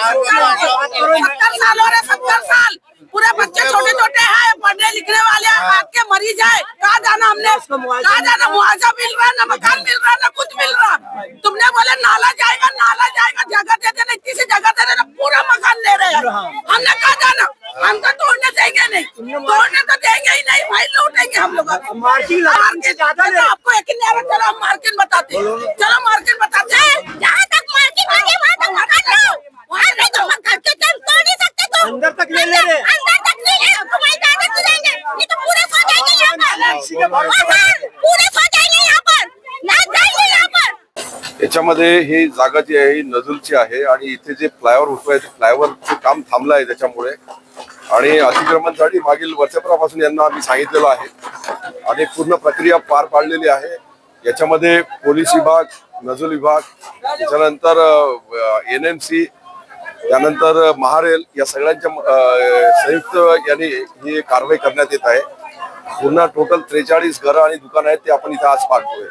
साल हो रहे, 70 साल। पूरे बच्चे छोटे छोटे हैं, पढ़ने लिखने वाले हैं, हाथ के मरीज है। कहाँ जाना हमने, कहाँ जाना? मुआवजा मिल रहा है, न मकान मिल रहा है, न कुछ मिल रहा। तुमने बोले नाला जाएगा, जगह दे देना, इतनी सी जगह दे देना, पूरा मकान ले रहे हैं। हमने कहाँ जाना? हम तो तोड़ने देंगे नहीं, तोड़ने तो देंगे ही नहीं भाई, लूटेंगे हम लोग। आपको यकीन नहीं आ रहा? चलो हम मार्केट बताते, चलो मार्केट बताते। जहाँ तक मार्केट आगे वहाँ तक मकान लो, वहाँ नहीं तो मकान के तोड़ नहीं सकते। तो अंदर तक ले ले रहे, अंदर तक ले ले, तुम्हारी दादा तो देंगे, नहीं तो पूरे सो जाएंगे यहाँ पर, पूरे सो जाएंगे यहाँ पर, ना जाएंगे यहाँ पर। याच्यामध्ये ही जागा जी आहे ही नजूलची आहे आणि इथे जे फ्लायओव्हर होतोय ते फ्लायओव्हरचे काम थांबलं आहे त्याच्यामुळे, आणि अतिक्रमणसाठी मागील वर्षभरापासून यांना आम्ही सांगितलेलं आहे आणि पूर्ण प्रक्रिया पार पाडलेली आहे। याच्यामध्ये पोलीस विभाग, नजूल विभाग, त्याच्यानंतर NMC, त्यानंतर महारेल या सगळ्यांच्या संयुक्त यांनी ही कारवाई करण्यात येत आहे। पूर्ण टोटल 43 घरं आणि दुकानं आहेत ते आपण इथे आज पाहतोय।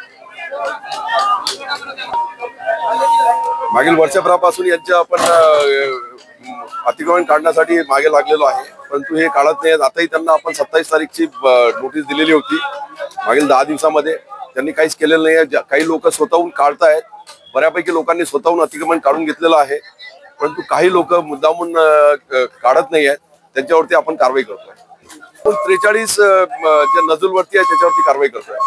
मागील वर्षभरापासून यांच्या आपण अतिक्रमण काढण्यासाठी मागे लागलेलो आहे, परंतु हे काढत नाही। आताही त्यांना आपण 27 तारीखची नोटीस दिलेली होती। मागील 10 दिवसामध्ये त्यांनी काहीच केलेलं नाही। काही लोक स्वतःहून काढतायत, बऱ्यापैकी लोकांनी स्वतःहून अतिक्रमण काढून घेतलेलं आहे, परंतु काही लोक मुद्दामून काढत नाही आहेत, त्यांच्यावरती आपण कारवाई करतोय। 43 जे नजूलवरती आहे त्याच्यावरती कारवाई करतोय।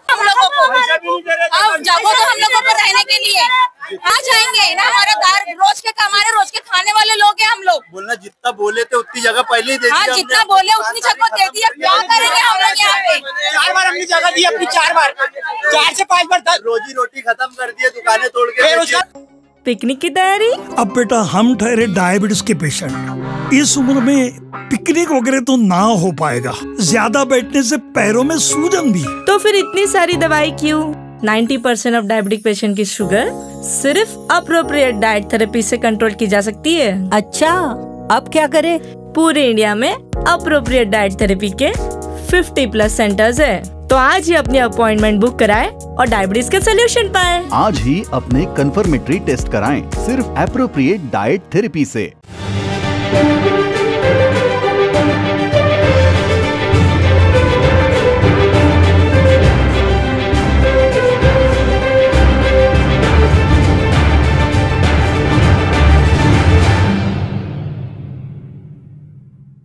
हम लोगों को जगह तो हम लोगों को रहने के लिए आ जाएंगे ना, हमारा दार रोज के कमाने रोज के खाने वाले लोग हैं हम लोग। बोलना जितना बोले थे उतनी जगह पहले ही दे दी। हाँ, जितना बोले उतनी जगह दे दी, अब क्या करेंगे हम लोग यहाँ पे? 4 बार हमने जगह दी अपनी, 4 से 5 बार रोजी रोटी खत्म कर दी है, दुकानें तोड़ के। पिकनिक की तैयारी? अब बेटा हम ठहरे डायबिटीज के पेशेंट, इस उम्र में पिकनिक वगैरह तो ना हो पाएगा, ज्यादा बैठने से पैरों में सूजन भी। तो फिर इतनी सारी दवाई क्यों? 90% ऑफ डायबिटिक पेशेंट की शुगर सिर्फ अप्रोप्रिएट डाइट थेरेपी से कंट्रोल की जा सकती है। अच्छा, अब क्या करें? पूरे इंडिया में अप्रोप्रिएट डाइट थेरेपी के 50+ सेंटर्स है, तो आज ही अपनी अपॉइंटमेंट बुक कराएं और डायबिटीज के सोल्यूशन पाएं। आज ही अपने कंफर्मेटरी टेस्ट कराएं सिर्फ एप्रोप्रिएट डाइट थेरेपी से।